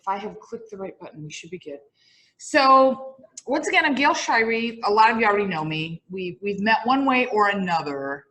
If I have clicked the right button, we should be good. So once again, I'm Gail Shirey. A lot of you already know me. We've met one way or another.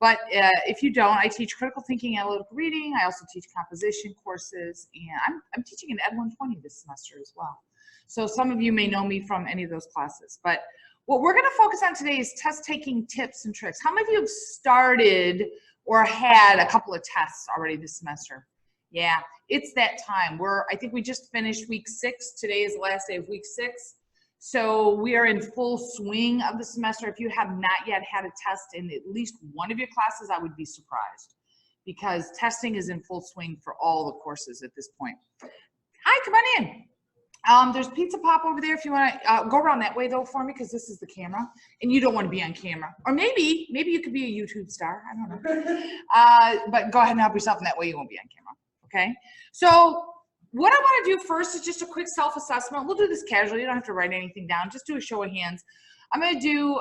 But if you don't, I teach critical thinking, analytical reading. I also teach composition courses, and I'm teaching an Ed 120 this semester as well. So some of you may know me from any of those classes. But what we're going to focus on today is test taking tips and tricks. How many of you have started or had a couple of tests already this semester? Yeah, it's that time. I think we just finished week 6. Today is the last day of week 6. So we are in full swing of the semester. If you have not yet had a test in at least one of your classes, I would be surprised, because testing is in full swing for all the courses at this point. Hi, come on in. There's Pizza Pop over there if you want to go around that way though for me, because this is the camera and you don't want to be on camera. Or maybe you could be a YouTube star. I don't know. But go ahead and help yourself, and that way you won't be on camera. Okay? So what I want to do first is just a quick self-assessment. We'll do this casually. You don't have to write anything down. Just do a show of hands. I'm going to do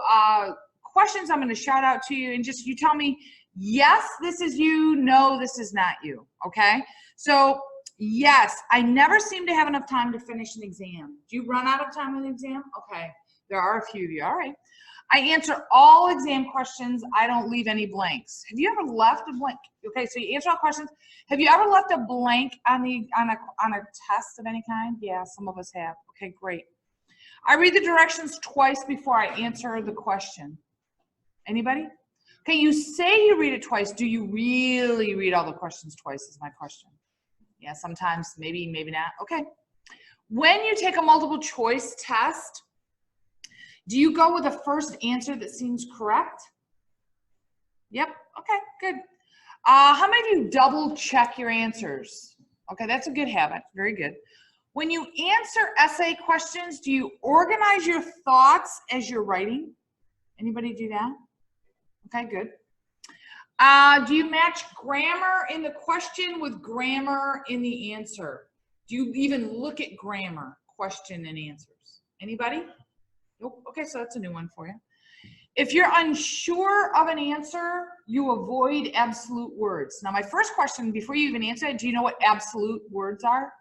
questions. I'm going to shout out to you, and just you tell me, yes, this is you. No, this is not you. Okay? So, yes, I never seem to have enough time to finish an exam. Do you run out of time on the exam? Okay. There are a few of you. All right. I answer all exam questions. I don't leave any blanks. Have you ever left a blank? Okay, so you answer all questions. Have you ever left a blank on a test of any kind? Yeah, some of us have. Okay, great. I read the directions twice before I answer the question. Anybody? Okay, you say you read it twice. Do you really read all the questions twice is my question. Yeah, sometimes, maybe, maybe not. Okay. When you take a multiple choice test, do you go with the first answer that seems correct? Yep. Okay, good. How many of you double check your answers? Okay, that's a good habit. Very good. When you answer essay questions, do you organize your thoughts as you're writing? Anybody do that? Okay, good. Do you match grammar in the question with grammar in the answer? Do you even look at grammar, question, and answers? Anybody? Nope. Okay, so that's a new one for you. If you're unsure of an answer, you avoid absolute words. Now, my first question, before you even answer it, do you know what absolute words are?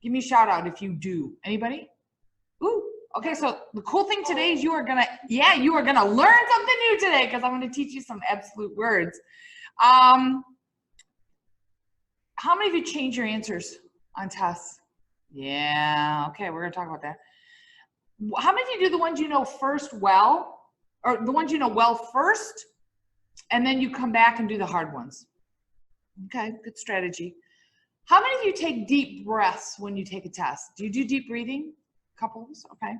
Give me a shout out if you do. Anybody? Ooh. Okay, so the cool thing today is you are gonna learn something new today, because I'm gonna teach you some absolute words. How many of you change your answers on tests? Yeah, okay, we're gonna talk about that. How many of you do the ones you know first well, or the ones you know well first, and then you come back and do the hard ones? Okay, good strategy. How many of you take deep breaths when you take a test? Do you do deep breathing? Couples, okay.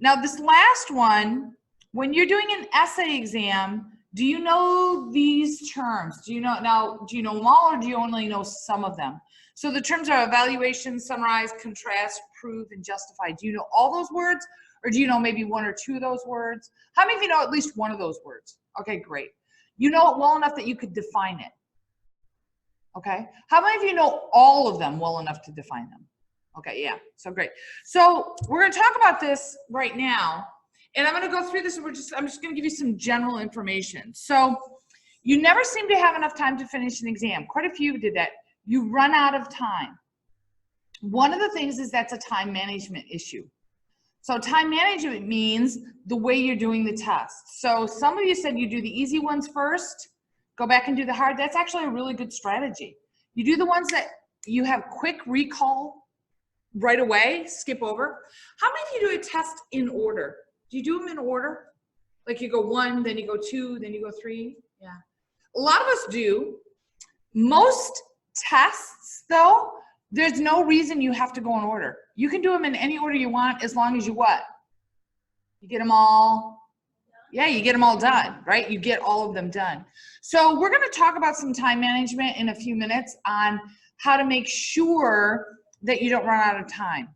Now this last one, when you're doing an essay exam, do you know these terms? Do you know them all, or do you only know some of them? So the terms are evaluation, summarize, contrast, prove, and justify. Do you know all those words, or do you know maybe one or two of those words? How many of you know at least one of those words? Okay, great. You know it well enough that you could define it. Okay. How many of you know all of them well enough to define them? Okay, yeah, so great. So we're going to talk about this right now, and I'm going to go through this, and I'm just going to give you some general information. So you never seem to have enough time to finish an exam. Quite a few did that. You run out of time. One of the things is that's a time management issue. So time management means the way you're doing the test. So some of you said you do the easy ones first, go back and do the hard. That's actually a really good strategy. You do the ones that you have quick recall right away, skip over. How many of you do a test in order? Do you do them in order? Like you go 1, then you go 2, then you go 3? Yeah. A lot of us do. Most tests, though, there's no reason you have to go in order. You can do them in any order you want, as long as you what? You get them all, yeah, you get them all done, right? You get all of them done. So we're going to talk about some time management in a few minutes on how to make sure that you don't run out of time.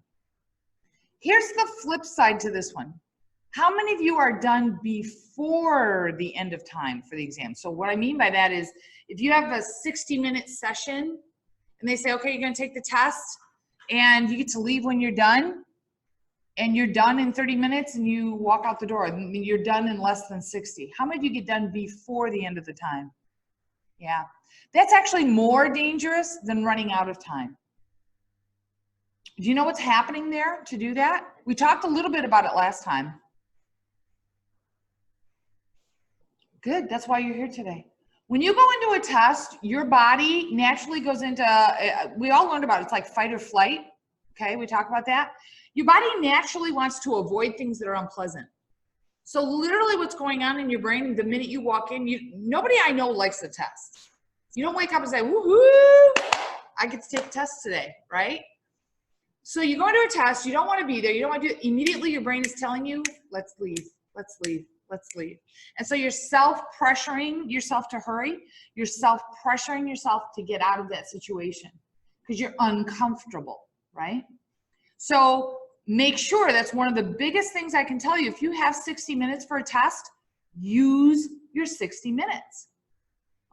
Here's the flip side to this one. How many of you are done before the end of time for the exam? So what I mean by that is, if you have a 60-minute session and they say, okay, you're going to take the test and you get to leave when you're done, and you're done in 30 minutes and you walk out the door, I mean, you're done in less than 60. How many of you get done before the end of the time? Yeah. That's actually more dangerous than running out of time. Do you know what's happening there to do that? We talked a little bit about it last time. Good, that's why you're here today. When you go into a test, your body naturally goes into, we all learned about it, it's like fight or flight, okay? We talked about that. Your body naturally wants to avoid things that are unpleasant. So literally what's going on in your brain, the minute you walk in, nobody I know likes the test. You don't wake up and say, woohoo, I get to take a test today, right? So you go into a test, you don't want to be there, you don't want to do it. Immediately your brain is telling you, let's leave, let's leave, let's leave. And so you're self-pressuring yourself to hurry, you're self-pressuring yourself to get out of that situation because you're uncomfortable, right? So make sure, that's one of the biggest things I can tell you. If you have 60 minutes for a test, use your 60 minutes,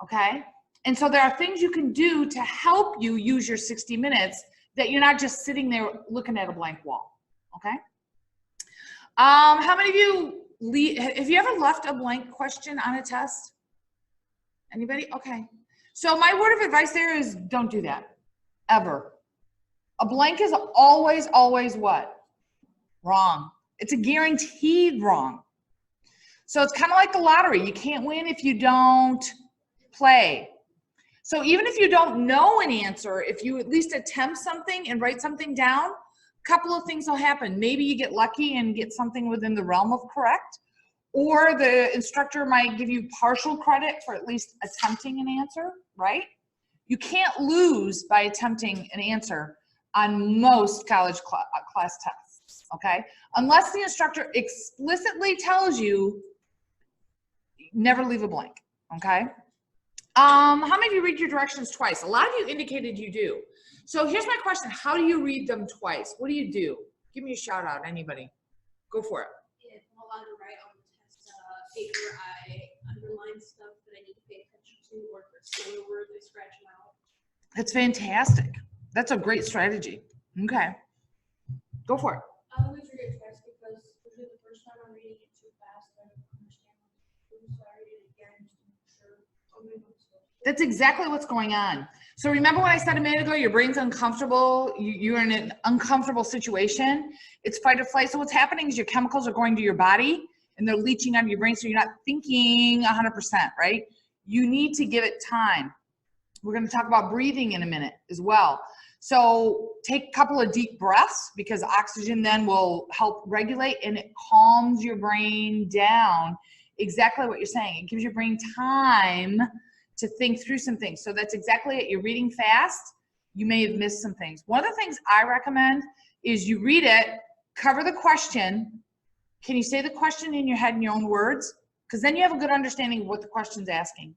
okay? And so there are things you can do to help you use your 60 minutes that you're not just sitting there looking at a blank wall, okay? How many of you, have you ever left a blank question on a test? Anybody? Okay. So my word of advice there is don't do that, ever. A blank is always, always what? Wrong. It's a guaranteed wrong. So it's kind of like the lottery. You can't win if you don't play. So even if you don't know an answer, if you at least attempt something and write something down, a couple of things will happen. Maybe you get lucky and get something within the realm of correct, or the instructor might give you partial credit for at least attempting an answer, right? You can't lose by attempting an answer on most college class tests, okay? Unless the instructor explicitly tells you, never leave a blank, okay? How many of you read your directions twice? A lot of you indicated you do. So here's my question. How do you read them twice? What do you do? Give me a shout out, anybody. Go for it. If I'm allowed to write on the test paper, I underline stuff that I need to pay attention to, or if there's slower words, I scratch them out. That's fantastic. That's a great strategy. Okay. Go for it. I always read it twice because usually the first time I'm reading it too fast, I don't understand what to do, so I read it again just to make sure. That's exactly what's going on. So remember what I said a minute ago, your brain's uncomfortable, you're in an uncomfortable situation, it's fight or flight. So what's happening is your chemicals are going to your body and they're leaching out of your brain, so you're not thinking 100%, right? You need to give it time. We're going to talk about breathing in a minute as well. So take a couple of deep breaths, because oxygen then will help regulate and it calms your brain down. Exactly what you're saying. It gives your brain time to think through some things. So that's exactly it. You're reading fast, you may have missed some things. One of the things I recommend is you read it, cover the question. Can you say the question in your head in your own words? Because then you have a good understanding of what the question's asking.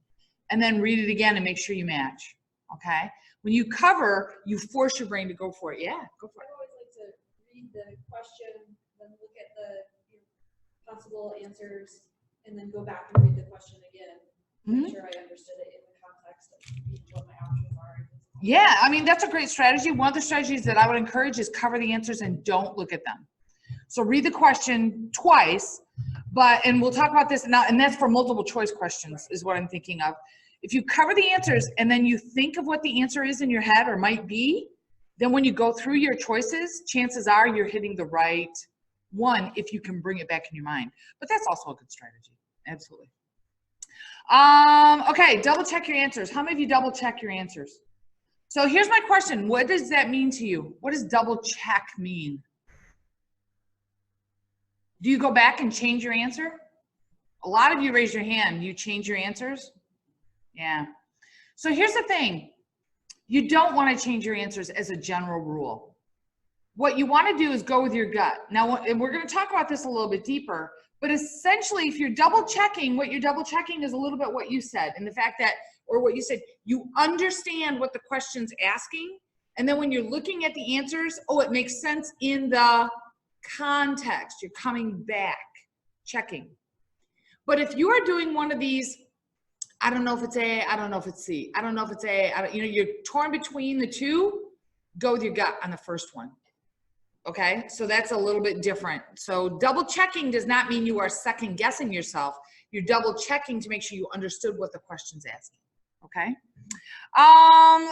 And then read it again and make sure you match, okay? When you cover, you force your brain to go for it. Yeah, go for it. I always like to read the question, then look at the possible answers, and then go back and read the question again. Make sure I understood it in the context of what my options are. Yeah, I mean, that's a great strategy. One of the strategies that I would encourage is cover the answers and don't look at them. So read the question twice, and we'll talk about this now, and that's for multiple choice questions is what I'm thinking of. If you cover the answers and then you think of what the answer is in your head or might be, then when you go through your choices, chances are you're hitting the right one if you can bring it back in your mind. But that's also a good strategy. Absolutely. Okay, double check your answers. How many of you double check your answers? So here's my question. What does that mean to you? What does double check mean? Do you go back and change your answer? A lot of you raise your hand. You change your answers? Yeah. So here's the thing. You don't want to change your answers as a general rule. What you want to do is go with your gut. Now, and we're going to talk about this a little bit deeper, but essentially if you're double checking, what you're double checking is a little bit what you said, and the fact that, or what you said, you understand what the question's asking, and then when you're looking at the answers, oh, it makes sense in the context. You're coming back, checking. But if you are doing one of these, I don't know if it's A, I don't know if it's C, I don't know if it's A, you're torn between the two, go with your gut on the first one. Okay, so that's a little bit different. So double checking does not mean you are second guessing yourself. You're double checking to make sure you understood what the question's asking. Okay,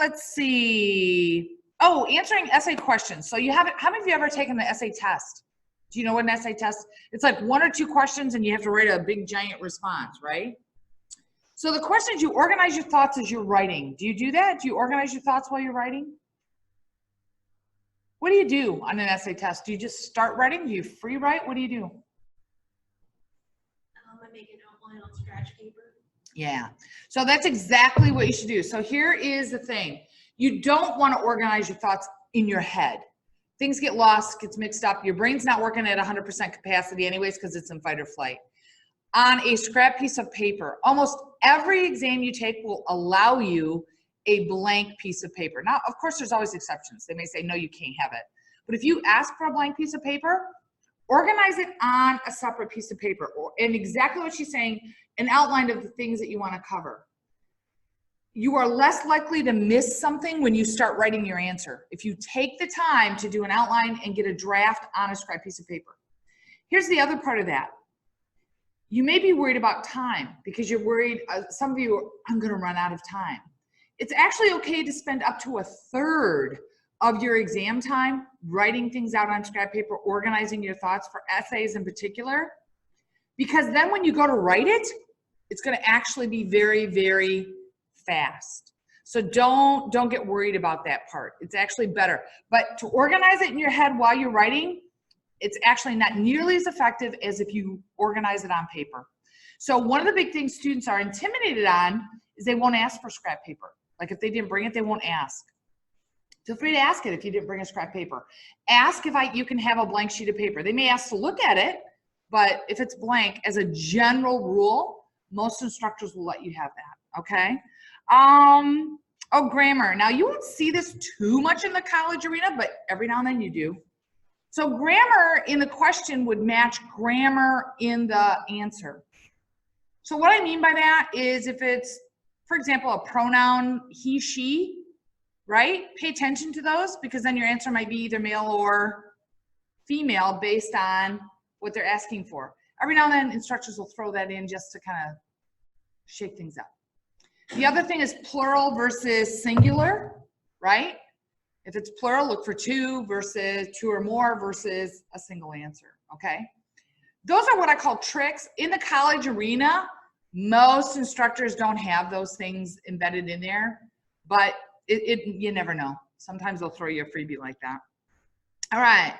let's see. Oh, answering essay questions. So you haven't, how many of you ever taken the essay test? Do you know what an essay test? It's like 1 or 2 questions and you have to write a big giant response, right? So the question is, you organize your thoughts as you're writing. Do you do that? Do you organize your thoughts while you're writing? What do you do on an essay test? Do you just start writing? Do you free write? What do you do? I make an outline on scratch paper. Yeah, so that's exactly what you should do. So here is the thing. You don't want to organize your thoughts in your head. Things get lost, gets mixed up. Your brain's not working at 100% capacity anyways because it's in fight or flight. On a scrap piece of paper, almost every exam you take will allow you a blank piece of paper. Now, of course, there's always exceptions. They may say, no, you can't have it. But if you ask for a blank piece of paper, organize it on a separate piece of paper. And exactly what she's saying, an outline of the things that you want to cover. You are less likely to miss something when you start writing your answer if you take the time to do an outline and get a draft on a scrap piece of paper. Here's the other part of that. You may be worried about time because you're worried, some of you, I'm going to run out of time. It's actually okay to spend up to 1/3 of your exam time writing things out on scrap paper, organizing your thoughts for essays in particular, because then when you go to write it, it's going to actually be very, very fast. So don't get worried about that part. It's actually better. But to organize it in your head while you're writing, it's actually not nearly as effective as if you organize it on paper. So one of the big things students are intimidated on is they won't ask for scrap paper. Like if they didn't bring it, they won't ask. Feel free to ask it if you didn't bring a scrap paper. Ask if you can have a blank sheet of paper. They may ask to look at it, but if it's blank, as a general rule, most instructors will let you have that, okay? Oh, grammar. Now, you won't see this too much in the college arena, but every now and then you do. So grammar in the question would match grammar in the answer. So what I mean by that is if it's, for example, a pronoun he, she, right? Pay attention to those because then your answer might be either male or female based on what they're asking for. Every now and then instructors will throw that in just to kind of shake things up. The other thing is plural versus singular, right? If it's plural, look for 2 versus 2 or more versus a single answer, okay? Those are what I call tricks. In the college arena, most instructors don't have those things embedded in there, but you never know. Sometimes they'll throw you a freebie like that. All right.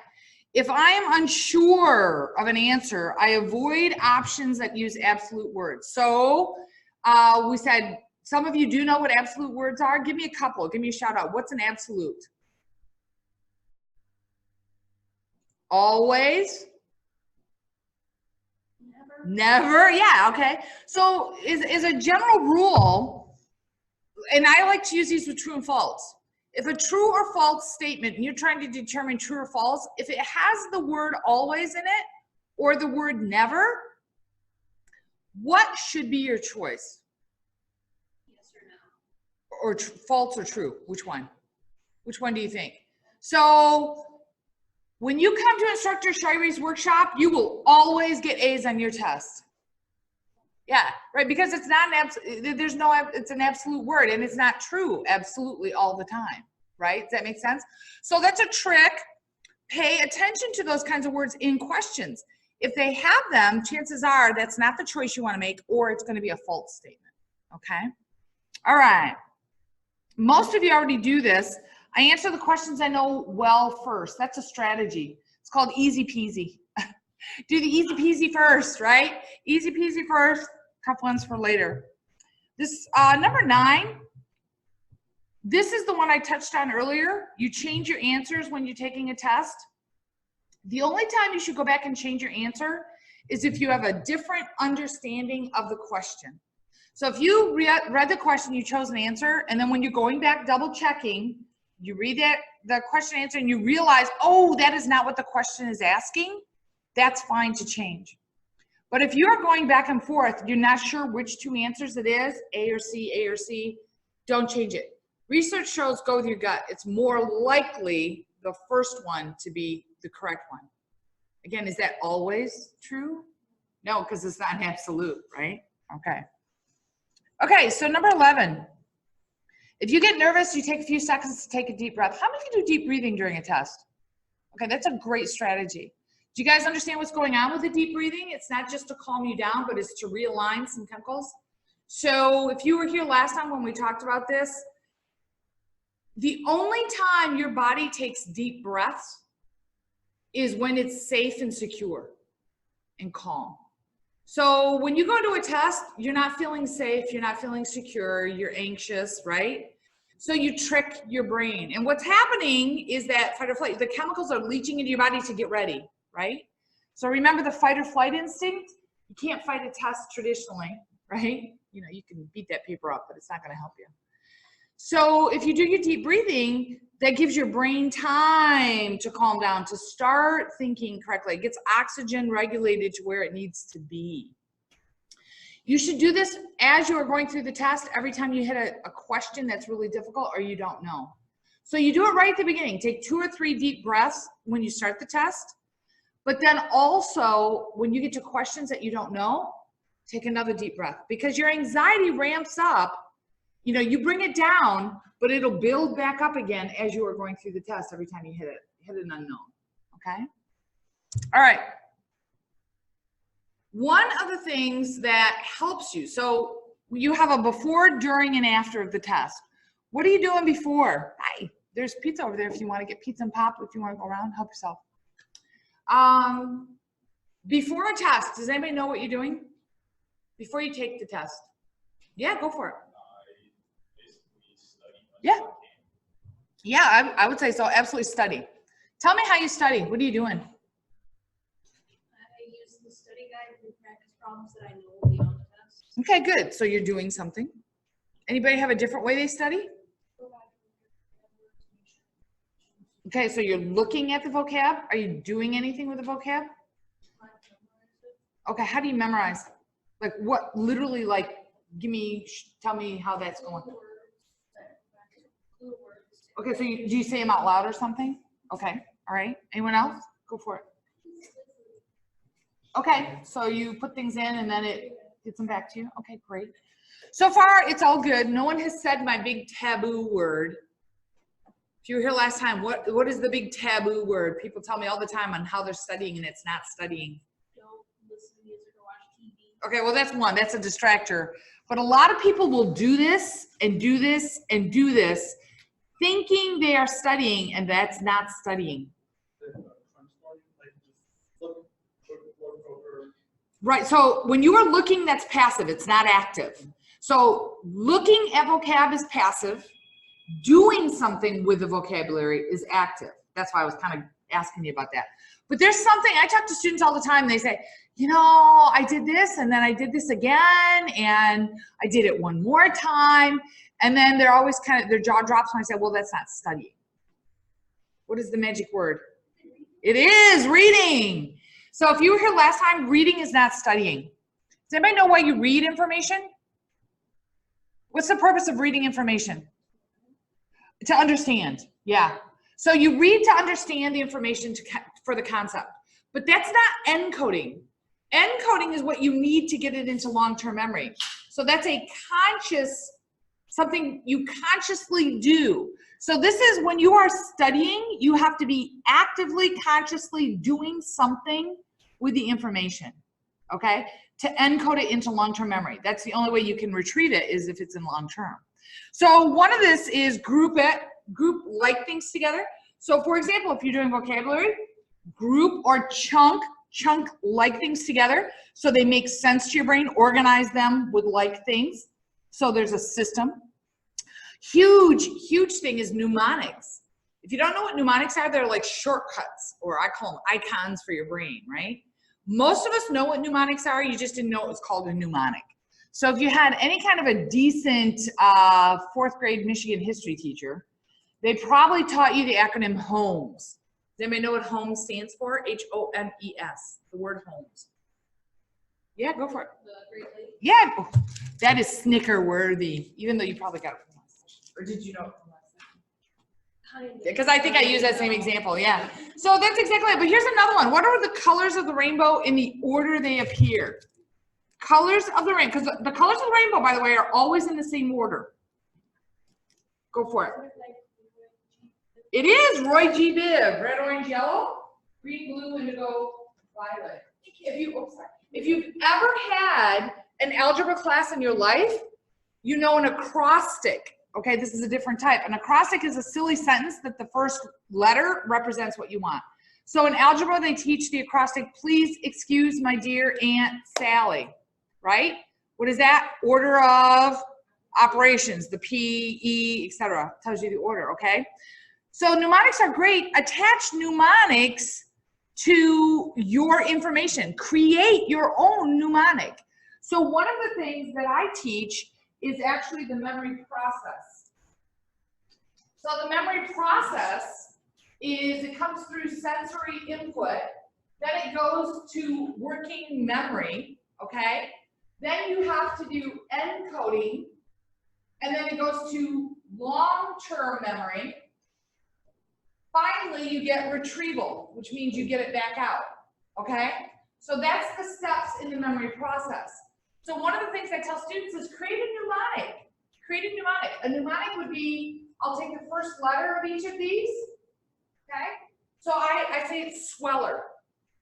If I am unsure of an answer, I avoid options that use absolute words. So we said, some of you do know what absolute words are. Give me a couple. Give me a shout out. What's an absolute? Always? Never. Yeah, okay. So is a general rule, and I like to use these with true and false. If a true or false statement, and you're trying to determine true or false, if it has the word always in it or the word never, what should be your choice? Or false or true? Which one? Which one do you think? So when you come to Instructor Shirey's workshop, you will always get A's on your test. Yeah, right, because it's not it's an absolute word and it's not true absolutely all the time, right? Does that make sense? So that's a trick. Pay attention to those kinds of words in questions. If they have them, chances are that's not the choice you want to make, or it's going to be a false statement, okay? All right. Most of you already do this. I answer the questions I know well first. That's a strategy. It's called easy peasy. Do the easy peasy first, right? Easy peasy first, tough ones for later. This number 9, this is the one I touched on earlier. You change your answers when you're taking a test. The only time you should go back and change your answer is if you have a different understanding of the question. So if you read the question, you chose an answer, and then when you're going back double checking, you read the question answer and you realize, oh, that is not what the question is asking, that's fine to change. But if you're going back and forth, you're not sure which 2 answers it is, A or C, don't change it. Research shows go with your gut. It's more likely the first one to be the correct one. Again, is that always true? No, because it's not an absolute, right? Okay. Okay, so number 11. If you get nervous, you take a few seconds to take a deep breath. How many of you do deep breathing during a test? Okay, that's a great strategy. Do you guys understand what's going on with the deep breathing? It's not just to calm you down, but it's to realign some chemicals. So if you were here last time when we talked about this, the only time your body takes deep breaths is when it's safe and secure and calm. So when you go to a test, you're not feeling safe, you're not feeling secure, you're anxious, right? So you trick your brain. And what's happening is that fight or flight, the chemicals are leaching into your body to get ready, right? So remember the fight or flight instinct? You can't fight a test traditionally, right? You know, you can beat that paper up, but it's not going to help you. So if you do your deep breathing, that gives your brain time to calm down, to start thinking correctly. It gets oxygen regulated to where it needs to be. You should do this as you are going through the test every time you hit a question that's really difficult or you don't know. So you do it right at the beginning. Take 2 or 3 deep breaths when you start the test. But then also, when you get to questions that you don't know, take another deep breath. Because your anxiety ramps up. You know, you bring it down, but it'll build back up again as you are going through the test every time you hit an unknown, okay? All right. One of the things that helps you, so you have a before, during, and after of the test. What are you doing before? Hi, there's pizza over there if you want to get pizza and pop, if you want to go around, help yourself. Before a test, does anybody know what you're doing? Before you take the test? Yeah, go for it. Yeah. Yeah, I would say so. Absolutely study. Tell me how you study. What are you doing? I use the study guide and practice problems that I know will be on the test. Okay, good. So you're doing something. Anybody have a different way they study? Okay, so you're looking at the vocab. Are you doing anything with the vocab? Okay, how do you memorize? Like what, literally, like, tell me how that's going. Okay, so do you say them out loud or something? Okay, all right. Anyone else? Go for it. Okay, so you put things in and then it gets them back to you. Okay, great. So far, it's all good. No one has said my big taboo word. If you were here last time, what is the big taboo word? People tell me all the time on how they're studying and it's not studying. Don't listen to music or watch TV. Okay, well, that's one. That's a distractor. But a lot of people will do this and do this and do this, thinking they are studying, and that's not studying. Right, so when you are looking, that's passive, it's not active. So looking at vocab is passive, doing something with the vocabulary is active. That's why I was kind of asking you about that. But there's something, I talk to students all the time, and they say, you know, I did this, and then I did this again, and I did it one more time. And then they're always kind of, their jaw drops when I say, well, that's not studying. What is the magic word? It is reading. So if you were here last time, reading is not studying. Does anybody know why you read information? What's the purpose of reading information? To understand, yeah. So you read to understand the information for the concept. But that's not encoding. Encoding is what you need to get it into long-term memory. So that's a conscious, something you consciously do. So this is when you are studying, you have to be actively, consciously doing something with the information, okay? To encode it into long-term memory. That's the only way you can retrieve it is if it's in long-term. So one of this is group like things together. So for example, if you're doing vocabulary, group or chunk like things together so they make sense to your brain, organize them with like things. So there's a system. Huge thing is mnemonics. If you don't know what mnemonics are, they're like shortcuts, or I call them icons for your brain, right? Most of us know what mnemonics are, you just didn't know it was called a mnemonic. So if you had any kind of a decent 4th grade Michigan history teacher, they probably taught you the acronym HOMES. Does anybody know what HOMES stands for? H-O-M-E-S, the word HOMES. Yeah, go for it. Yeah, that is snicker worthy, even though you probably got it from us. Or did you know it from us? Because I think I used that same example, yeah. So that's exactly it, but here's another one. What are the colors of the rainbow in the order they appear? Colors of the rainbow, because the colors of the rainbow, by the way, are always in the same order. Go for it. It is Roy G. Biv. Red, orange, yellow, green, blue, indigo, violet. If you've ever had an algebra class in your life, you know an acrostic. Okay, this is a different type. An acrostic is a silly sentence that the first letter represents what you want. So in algebra, they teach the acrostic, please excuse my dear Aunt Sally, right? What is that? Order of operations, the P, E, etc. Tells you the order, okay? So mnemonics are great. Attach mnemonics to your information. Create your own mnemonic. So one of the things that I teach is actually the memory process. So the memory process is, it comes through sensory input, then it goes to working memory, okay? Then you have to do encoding, and then it goes to long-term memory. Finally, you get retrieval, which means you get it back out, okay? So that's the steps in the memory process. So one of the things I tell students is create a mnemonic. Create a mnemonic. A mnemonic would be, I'll take the first letter of each of these, okay? So I say it's Sweller.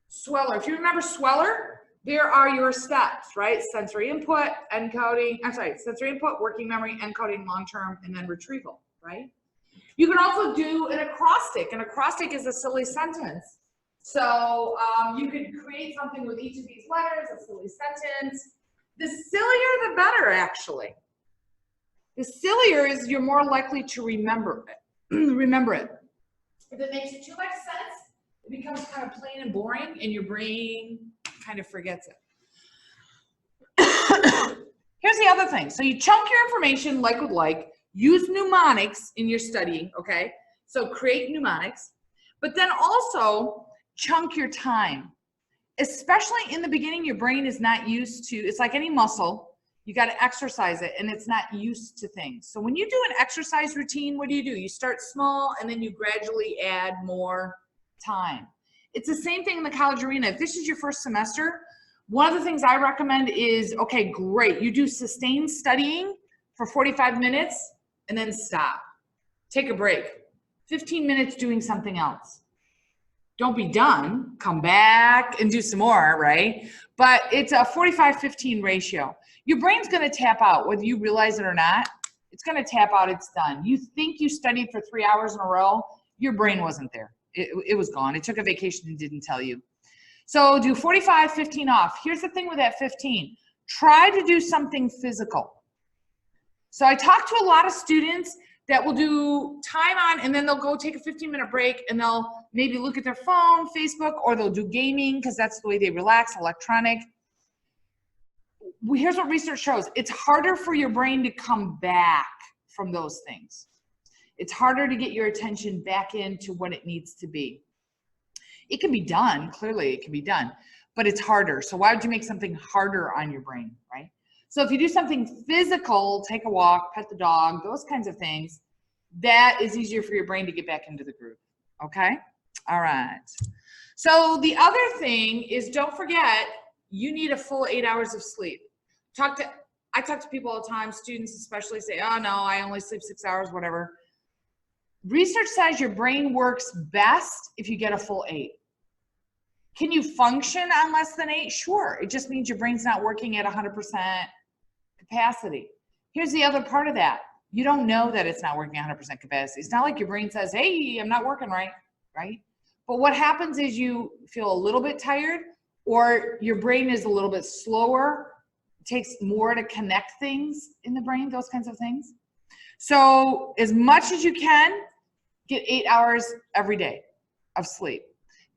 Sweller. If you remember Sweller, there are your steps, right? Sensory input, encoding, sensory input, working memory, encoding, long-term, and then retrieval, right? You can also do an acrostic. An acrostic is a silly sentence. So you could create something with each of these letters, a silly sentence. The sillier the better, actually. The sillier is you're more likely to remember it. Remember it. If it makes too much sense, it becomes kind of plain and boring, and your brain kind of forgets it. Here's the other thing. So you chunk your information like with like. Use mnemonics in your studying, okay? So create mnemonics, but then also chunk your time. Especially in the beginning, your brain is not used to, it's like any muscle, you got to exercise it, and it's not used to things. So when you do an exercise routine, what do? You start small, and then you gradually add more time. It's the same thing in the college arena. If this is your first semester, one of the things I recommend is, okay, great, you do sustained studying for 45 minutes, and then stop. Take a break. 15 minutes doing something else. Don't be done. Come back and do some more, right? But it's a 45-15 ratio. Your brain's going to tap out, whether you realize it or not. It's going to tap out. It's done. You think you studied for 3 hours in a row. Your brain wasn't there. It was gone. It took a vacation and didn't tell you. So do 45-15 off. Here's the thing with that 15. Try to do something physical. So I talk to a lot of students that will do time on, and then they'll go take a 15-minute break, and they'll maybe look at their phone, Facebook, or they'll do gaming because that's the way they relax, electronic. Here's what research shows. It's harder for your brain to come back from those things. It's harder to get your attention back into what it needs to be. It can be done, clearly it can be done, but it's harder. So why would you make something harder on your brain, right? So if you do something physical, take a walk, pet the dog, those kinds of things, that is easier for your brain to get back into the groove, okay? All right. So the other thing is, don't forget, you need a full 8 hours of sleep. I talk to people all the time, students especially say, oh no, I only sleep 6 hours, whatever. Research says your brain works best if you get a full 8. Can you function on less than 8? Sure. It just means your brain's not working at 100% capacity. Here's the other part of that. You don't know that it's not working 100% capacity. It's not like your brain says, hey, I'm not working right? But what happens is you feel a little bit tired, or your brain is a little bit slower. It takes more to connect things in the brain, those kinds of things. So as much as you can, get 8 hours every day of sleep.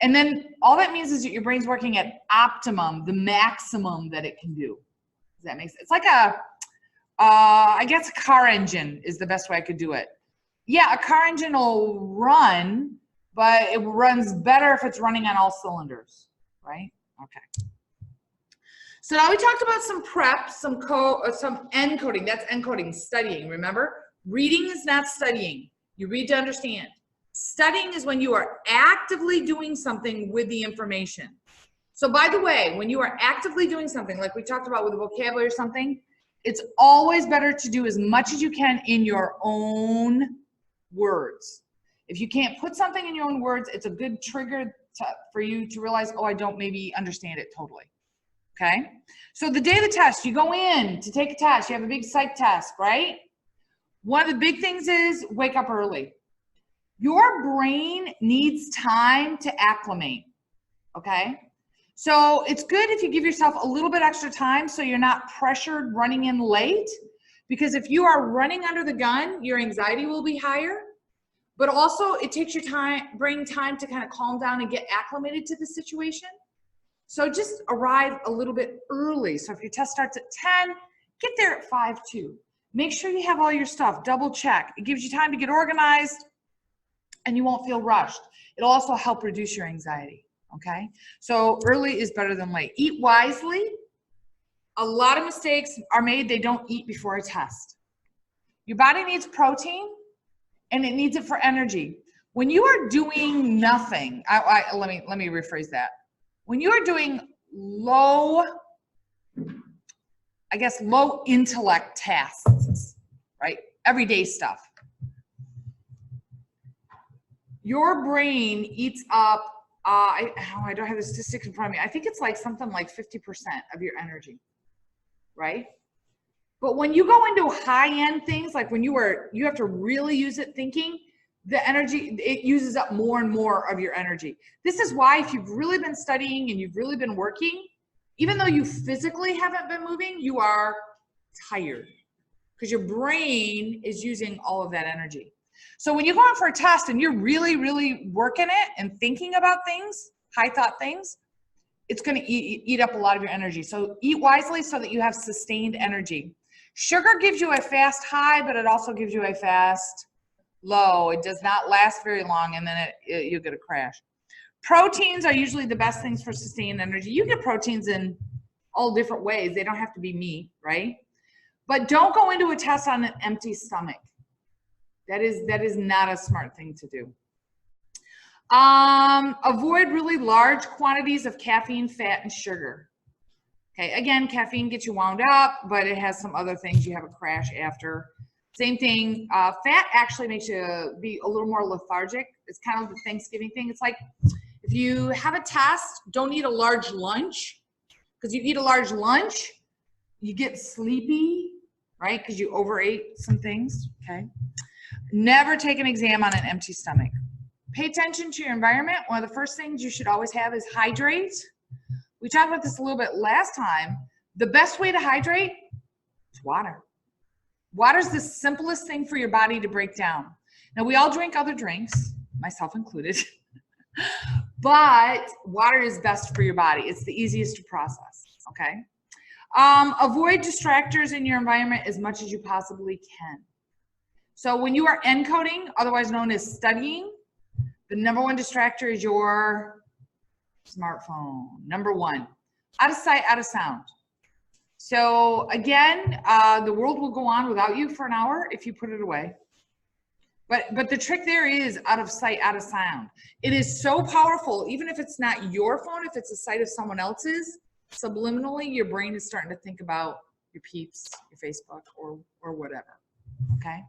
And then all that means is that your brain's working at optimum, the maximum that it can do. Does that make sense? It's like I guess a car engine is the best way I could do it. Yeah, a car engine will run, but it runs better if it's running on all cylinders, right? Okay. So now we talked about some prep, some encoding. That's encoding, studying, remember? Reading is not studying. You read to understand. Studying is when you are actively doing something with the information. So by the way, when you are actively doing something, like we talked about with the vocabulary or something, It's always better to do as much as you can in your own words. If you can't put something in your own words, it's a good trigger for you to realize, oh, I don't maybe understand it totally. Okay? So the day of the test, you go in to take a test. You have a big psych test, right? One of the big things is wake up early. Your brain needs time to acclimate, okay? So it's good if you give yourself a little bit extra time so you're not pressured running in late, because if you are running under the gun, your anxiety will be higher, but also it takes your brain time to kind of calm down and get acclimated to the situation. So just arrive a little bit early. So if your test starts at 10, get there at 5:02. Make sure you have all your stuff, double check. It gives you time to get organized and you won't feel rushed. It'll also help reduce your anxiety, okay? So early is better than late. Eat wisely. A lot of mistakes are made, they don't eat before a test. Your body needs protein and it needs it for energy. When you are doing nothing, let me rephrase that. When you are doing low intellect tasks, right? Everyday stuff. Your brain eats up, I don't have the statistics in front of me. I think it's like something like 50% of your energy, right? But when you go into high-end things, like when you have to really use it thinking, the energy, it uses up more and more of your energy. This is why if you've really been studying and you've really been working, even though you physically haven't been moving, you are tired because your brain is using all of that energy. So when you go out for a test and you're really, really working it and thinking about things, high thought things, it's going to eat up a lot of your energy. So eat wisely so that you have sustained energy. Sugar gives you a fast high, but it also gives you a fast low. It does not last very long, and then you'll get a crash. Proteins are usually the best things for sustained energy. You get proteins in all different ways. They don't have to be meat, right? But don't go into a test on an empty stomach. That is not a smart thing to do. Avoid really large quantities of caffeine, fat, and sugar. Okay, again, caffeine gets you wound up, but it has some other things. You have a crash after. Same thing, fat actually makes you be a little more lethargic. It's kind of the Thanksgiving thing. It's like if you have a test, don't eat a large lunch, because you eat a large lunch, you get sleepy, right? Because you overate some things, okay? Never take an exam on an empty stomach. Pay attention to your environment. One of the first things you should always have is hydrate. We talked about this a little bit last time. The best way to hydrate is water. Water is the simplest thing for your body to break down. Now, we all drink other drinks, myself included, but water is best for your body. It's the easiest to process, okay? Avoid distractors in your environment as much as you possibly can. So when you are encoding, otherwise known as studying, the number one distractor is your smartphone. Number one, out of sight, out of sound. So again, the world will go on without you for an hour if you put it away. But the trick there is out of sight, out of sound. It is so powerful, even if it's not your phone, if it's a sight of someone else's, subliminally, your brain is starting to think about your peeps, your Facebook, or whatever, okay?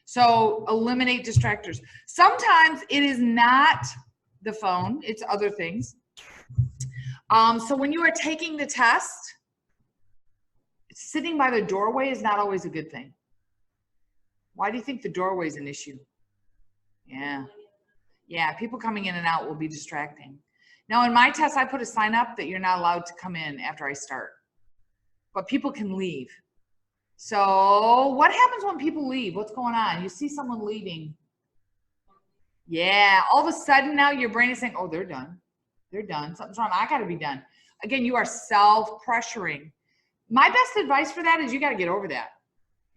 So eliminate distractors. Sometimes it is not the phone, it's other things. So when you are taking the test, sitting by the doorway is not always a good thing. Why do you think the doorway is an issue? Yeah, people coming in and out will be distracting. Now in my test, I put a sign up that you're not allowed to come in after I start, but people can leave. So what happens when people leave? What's going on? You see someone leaving. Yeah, all of a sudden now your brain is saying, oh, they're done. They're done. Something's wrong. I got to be done. Again, you are self-pressuring. My best advice for that is you got to get over that.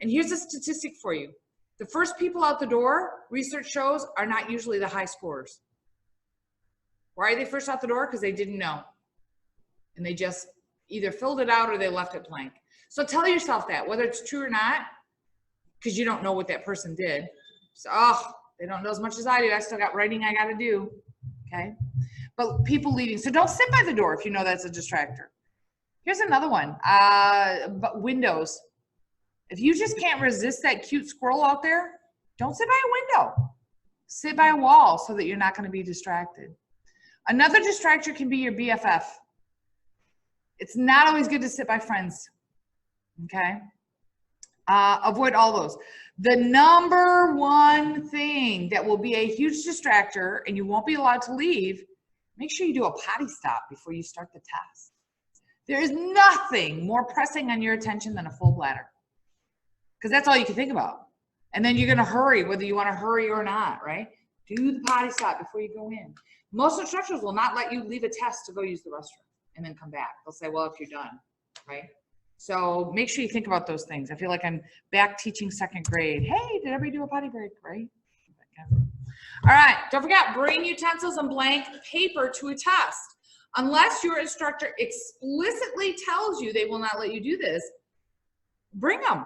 And here's a statistic for you. The first people out the door, research shows, are not usually the high scorers. Why are they first out the door? Because they didn't know. And they just either filled it out or they left it blank. So tell yourself that, whether it's true or not, because you don't know what that person did. So, oh, they don't know as much as I do. I still got writing I got to do, okay? But people leaving. So don't sit by the door if you know that's a distractor. Here's another one, but windows. If you just can't resist that cute squirrel out there, don't sit by a window. Sit by a wall so that you're not going to be distracted. Another distractor can be your BFF. It's not always good to sit by friends, okay? Avoid all those. The number one thing that will be a huge distractor and you won't be allowed to leave, make sure you do a potty stop before you start the test. There is nothing more pressing on your attention than a full bladder, because that's all you can think about. And then you're going to hurry, whether you want to hurry or not, right? Do the potty stop before you go in. Most instructors will not let you leave a test to go use the restroom and then come back. They'll say, well, if you're done, right? So make sure you think about those things. I feel like I'm back teaching second grade. Hey, did everybody do a potty break, right? All right, don't forget, bring utensils and blank paper to a test. Unless your instructor explicitly tells you they will not let you do this, bring them.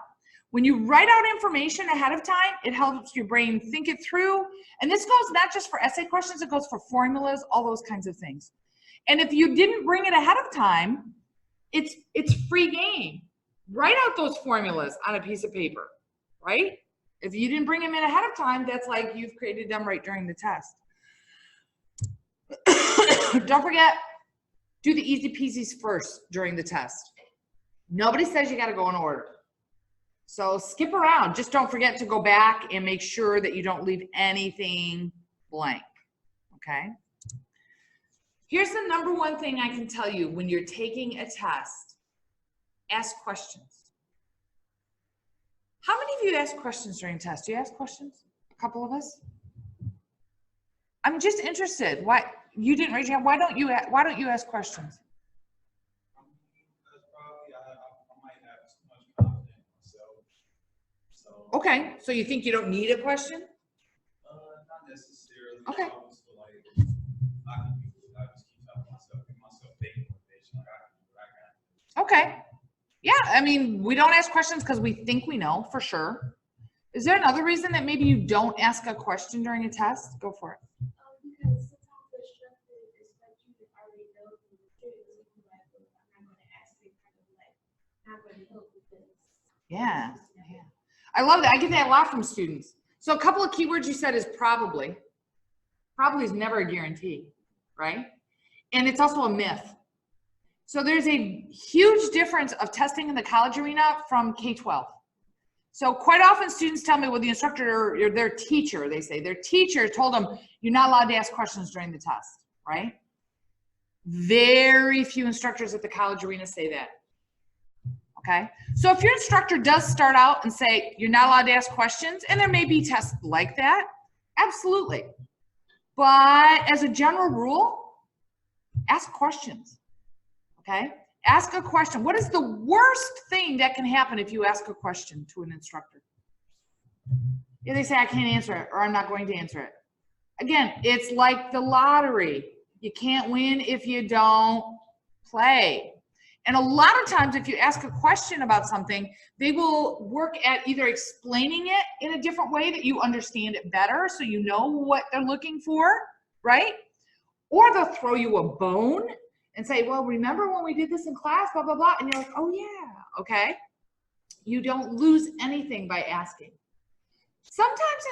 When you write out information ahead of time, it helps your brain think it through. And this goes not just for essay questions, it goes for formulas, all those kinds of things. And if you didn't bring it ahead of time, it's free game. Write out those formulas on a piece of paper, right? If you didn't bring them in ahead of time, that's like you've created them right during the test. Don't forget, do the easy peasies first during the test. Nobody says you got to go in order. So skip around. Just don't forget to go back and make sure that you don't leave anything blank, okay? Here's the number one thing I can tell you when you're taking a test. Ask questions. How many of you ask questions during tests? Do you ask questions? A couple of us? I'm just interested. Why you didn't raise your hand? Why don't you ask questions? Okay, so you think you don't need a question? Not necessarily. Okay. I always feel like I can do it. I just keep telling myself, give myself daily motivation. Like I can do it. I got it. Okay. Yeah, I mean, we don't ask questions because we think we know for sure. Is there another reason that maybe you don't ask a question during a test? Go for it. Because sometimes the instructor expects you to already know the material, so you're like, well, I'm not going to ask you, kind of like, I'm going to help with this. Yeah. I love that. I get that a lot from students. So a couple of keywords you said is probably. Probably is never a guarantee, right? And it's also a myth. So there's a huge difference of testing in the college arena from K-12. So quite often students tell me, well, the instructor or their teacher, they say, their teacher told them, you're not allowed to ask questions during the test, right? Very few instructors at the college arena say that. Okay, so if your instructor does start out and say, you're not allowed to ask questions, and there may be tests like that, absolutely. But as a general rule, ask questions, okay? Ask a question. What is the worst thing that can happen if you ask a question to an instructor? If they say, I can't answer it, or I'm not going to answer it. Again, it's like the lottery. You can't win if you don't play. And a lot of times, if you ask a question about something, they will work at either explaining it in a different way that you understand it better, so you know what they're looking for, right? Or they'll throw you a bone and say, well, remember when we did this in class, blah, blah, blah. And you're like, oh yeah, okay. You don't lose anything by asking. Sometimes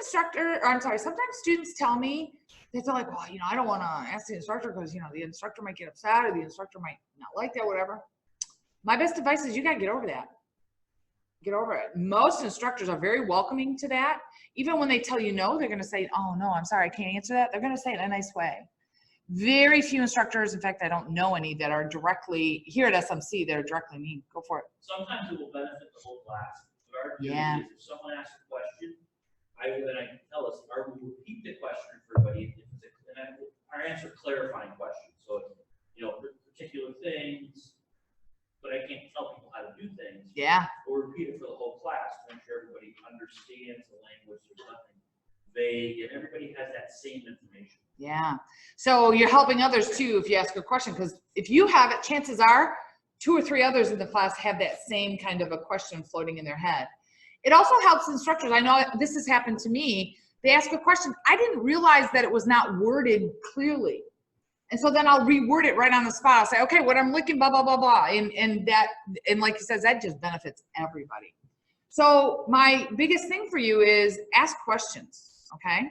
students tell me, they feel like, well, I don't want to ask the instructor because, the instructor might get upset or the instructor might not like that, whatever. My best advice is you got to get over that. Get over it. Most instructors are very welcoming to that. Even when they tell you no, they're going to say, oh, no, I'm sorry, I can't answer that. They're going to say it in a nice way. Very few instructors, in fact, I don't know any that are directly, here at SMC, that are directly mean. Go for it. Sometimes it will benefit the whole class. But our view Yeah. is if someone asks a question, I can tell us, I will repeat the question for everybody. Our answer clarifying questions. So, particular things, but I can't tell people how to do things. Yeah. Or repeat it for the whole class to make sure everybody understands the language. There's nothing vague, and everybody has that same information. Yeah. So you're helping others too if you ask a question, because if you have it, chances are 2 or 3 others in the class have that same kind of a question floating in their head. It also helps instructors. I know this has happened to me. They ask a question. I didn't realize that it was not worded clearly. And so then I'll reword it right on the spot. I'll say, okay, what I'm looking, blah, blah, blah, blah. And like he says, that just benefits everybody. So my biggest thing for you is ask questions, okay?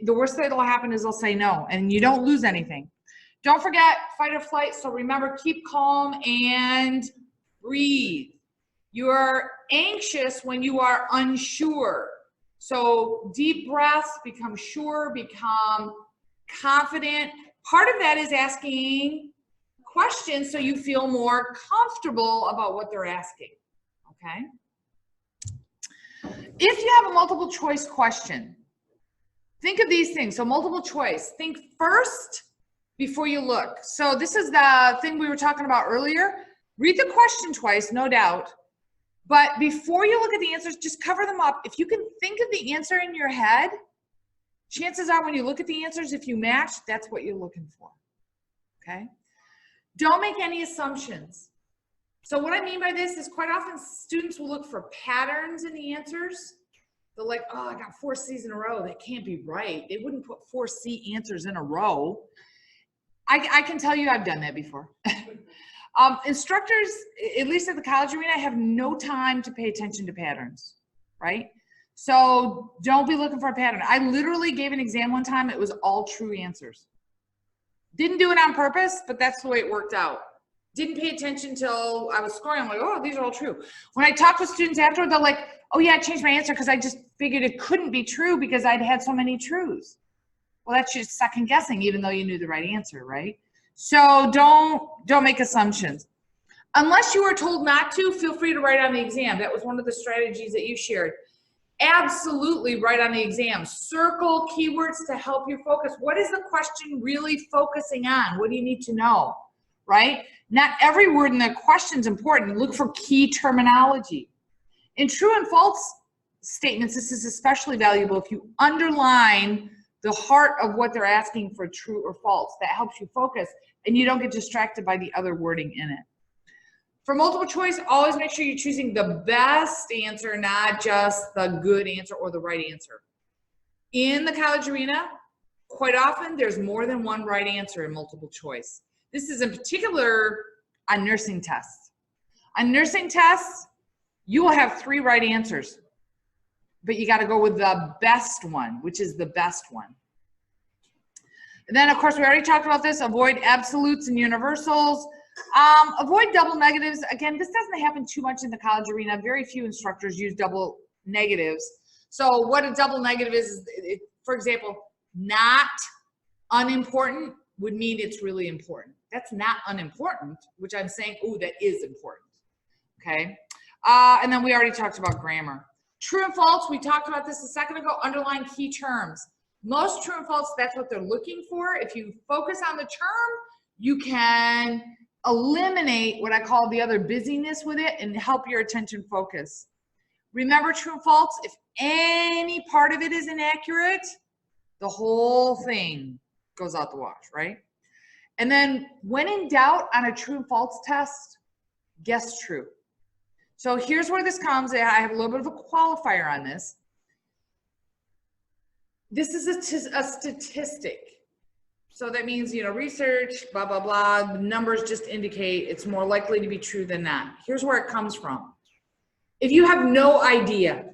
The worst thing that'll happen is they'll say no, and you don't lose anything. Don't forget fight or flight. So remember, keep calm and breathe. You are anxious when you are unsure. So deep breaths, become sure, become confident. Part of that is asking questions so you feel more comfortable about what they're asking, okay? If you have a multiple choice question, think of these things. So multiple choice, think first before you look. So this is the thing we were talking about earlier. Read the question twice, no doubt. But before you look at the answers, just cover them up. If you can think of the answer in your head, chances are when you look at the answers, if you match, that's what you're looking for, okay? Don't make any assumptions. So what I mean by this is quite often students will look for patterns in the answers. They're like, oh, I got 4 C's in a row. That can't be right. They wouldn't put 4 C answers in a row. I can tell you I've done that before. Instructors, at least at the college arena, have no time to pay attention to patterns, right? So don't be looking for a pattern. I literally gave an exam one time. It was all true answers. Didn't do it on purpose, but that's the way it worked out. Didn't pay attention till I was scoring. I'm like, oh, these are all true. When I talked with students afterward, they're like, oh yeah, I changed my answer because I just figured it couldn't be true because I'd had so many truths. Well, that's just second guessing, even though you knew the right answer, right? So don't make assumptions. Unless you were told not to, feel free to write on the exam. That was one of the strategies that you shared. Absolutely write on the exam. Circle keywords to help you focus. What is the question really focusing on? What do you need to know, right? Not every word in the question is important. Look for key terminology. In true and false statements, this is especially valuable if you underline the heart of what they're asking for, true or false. That helps you focus and you don't get distracted by the other wording in it. For multiple choice, always make sure you're choosing the best answer, not just the good answer or the right answer. In the college arena, quite often there's more than one right answer in multiple choice. This is in particular on nursing tests. On nursing tests, you will have 3 right answers, but you got to go with the best one, which is the best one. And then, of course, we already talked about this. Avoid absolutes and universals. Avoid double negatives. Again, this doesn't happen too much in the college arena. Very few instructors use double negatives. So what a double negative is, for example, not unimportant would mean it's really important. That's not unimportant, which I'm saying, oh, that is important, okay? And then we already talked about grammar. True and false, we talked about this a second ago, underline key terms. Most true and false, that's what they're looking for. If you focus on the term, you can eliminate what I call the other busyness with it and help your attention focus. Remember true and false, if any part of it is inaccurate, the whole thing goes out the wash, right? And then when in doubt on a true and false test, guess true. So here's where this comes. I have a little bit of a qualifier on this. This is a statistic. So that means, you know, research, blah, blah, blah. The numbers just indicate it's more likely to be true than not. Here's where it comes from. If you have no idea,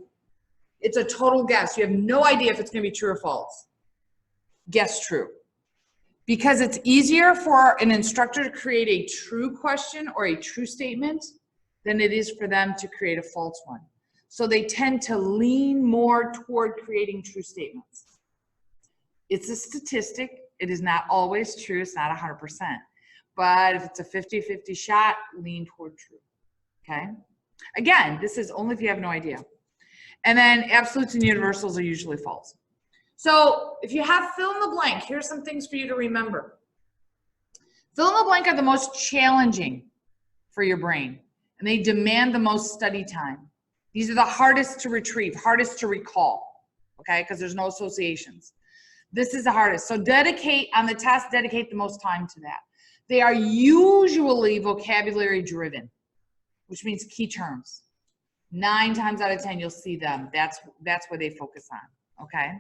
it's a total guess. You have no idea if it's going to be true or false. Guess true. Because it's easier for an instructor to create a true question or a true statement than it is for them to create a false one. So they tend to lean more toward creating true statements. It's a statistic. It is not always true. It's not 100%. But if it's a 50-50 shot, lean toward true, okay? Again, this is only if you have no idea. And then absolutes and universals are usually false. So if you have fill in the blank, here's some things for you to remember. Fill in the blank are the most challenging for your brain, and they demand the most study time. These are the hardest to retrieve, hardest to recall, okay, because there's no associations. This is the hardest. So dedicate on the test, dedicate the most time to that. They are usually vocabulary driven, which means key terms. 9 times out of 10, you'll see them. That's where they focus on, okay?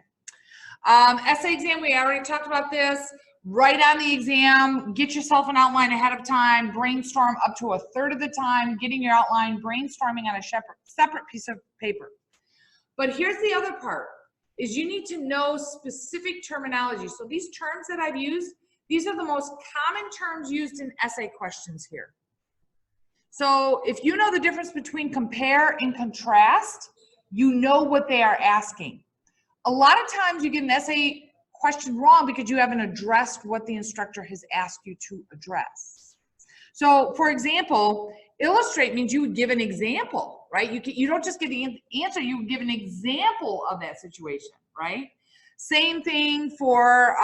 Essay exam, we already talked about this. write on the exam, get yourself an outline ahead of time, brainstorm up to a third of the time, getting your outline, brainstorming on a separate piece of paper. But here's the other part, is you need to know specific terminology. So these terms that I've used, these are the most common terms used in essay questions here. So if you know the difference between compare and contrast, you know what they are asking. A lot of times you get an essay question wrong because you haven't addressed what the instructor has asked you to address. So for example, illustrate means you would give an example, right? You don't just give the answer, you would give an example of that situation, right? Same thing for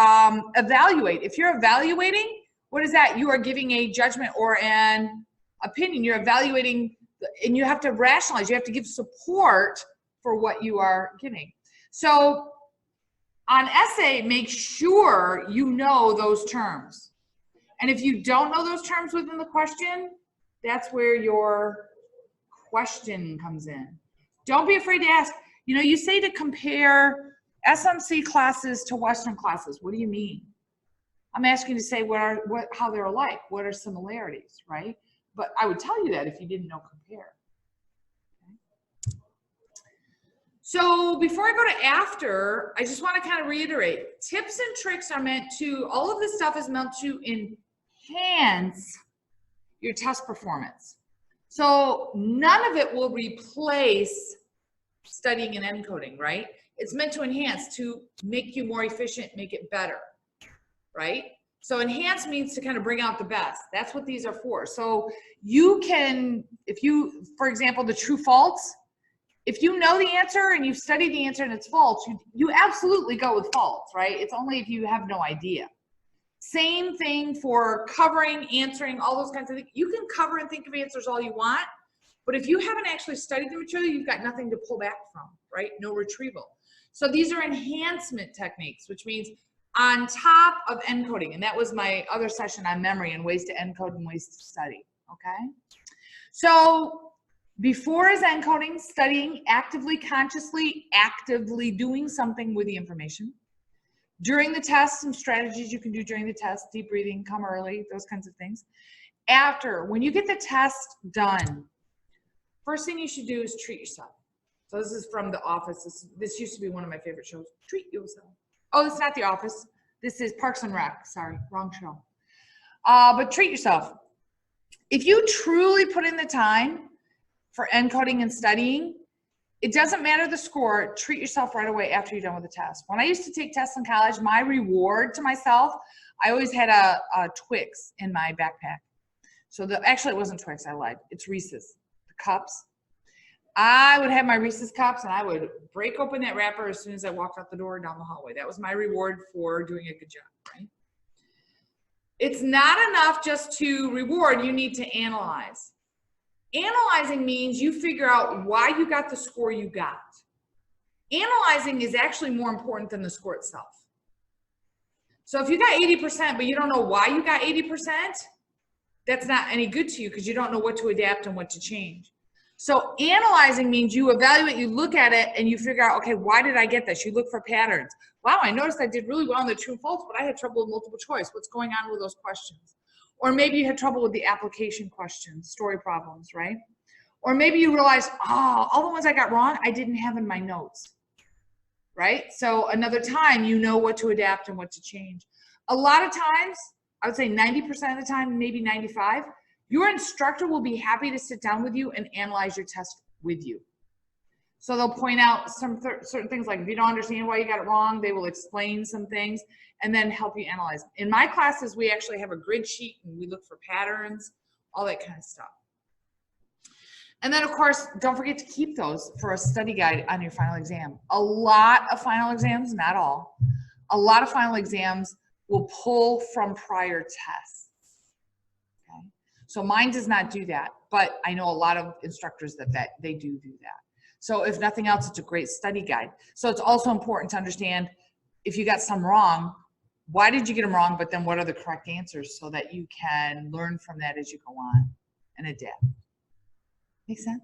evaluate. If you're evaluating, what is that? You are giving a judgment or an opinion. You're evaluating, and you have to rationalize. You have to give support for what you are giving. So on essay, make sure you know those terms. And if you don't know those terms within the question, that's where your question comes in. Don't be afraid to ask. You know, you say to compare SMC classes to Western classes. What do you mean? I'm asking you to say how they're alike. What are similarities, right? But I would tell you that if you didn't know compare. Okay. So before I go to after, I just want to kind of reiterate, tips and tricks are meant to, all of this stuff is meant to enhance your test performance. So none of it will replace studying and encoding, right? It's meant to enhance, to make you more efficient, make it better, right? So enhance means to kind of bring out the best. That's what these are for. So you can, if you, for example, the true false, if you know the answer and you've studied the answer and it's false, you absolutely go with false, right? It's only if you have no idea. Same thing for covering, answering, all those kinds of things. You can cover and think of answers all you want, but if you haven't actually studied the material, you've got nothing to pull back from, right? No retrieval. So these are enhancement techniques, which means on top of encoding. And that was my other session on memory and ways to encode and ways to study, okay? So before is encoding, studying, actively, consciously, actively doing something with the information. During the test, some strategies you can do during the test, deep breathing, come early, those kinds of things. After, when you get the test done, first thing you should do is treat yourself. So this is from The Office. This used to be one of my favorite shows. Treat yourself. Oh, it's not The Office. This is Parks and Rec. Sorry, wrong show. But treat yourself. If you truly put in the time for encoding and studying, it doesn't matter the score. Treat yourself right away after you're done with the test. When I used to take tests in college, my reward to myself, I always had a Twix in my backpack. So actually it wasn't Twix, I lied. It's Reese's, the cups. I would have my Reese's cups and I would break open that wrapper as soon as I walked out the door down the hallway. That was my reward for doing a good job, right? It's not enough just to reward, you need to analyze. Analyzing means you figure out why you got the score you got. Analyzing is actually more important than the score itself. So if you got 80%, but you don't know why you got 80%, that's not any good to you because you don't know what to adapt and what to change. So analyzing means you evaluate, you look at it, and you figure out, okay, why did I get this? You look for patterns. Wow, I noticed I did really well in the true and false, but I had trouble with multiple choice. What's going on with those questions? Or maybe you had trouble with the application questions, story problems, right? Or maybe you realize, oh, all the ones I got wrong, I didn't have in my notes, right? So another time, you know what to adapt and what to change. A lot of times, I would say 90% of the time, maybe 95%, your instructor will be happy to sit down with you and analyze your test with you. So they'll point out some certain things, like if you don't understand why you got it wrong, they will explain some things and then help you analyze. In my classes, we actually have a grid sheet and we look for patterns, all that kind of stuff. And then of course, don't forget to keep those for a study guide on your final exam. A lot of final exams, not all, a lot of final exams will pull from prior tests. Okay? So mine does not do that, but I know a lot of instructors that they do that. So if nothing else, it's a great study guide. So it's also important to understand if you got some wrong, why did you get them wrong, but then what are the correct answers so that you can learn from that as you go on and adapt. Make sense?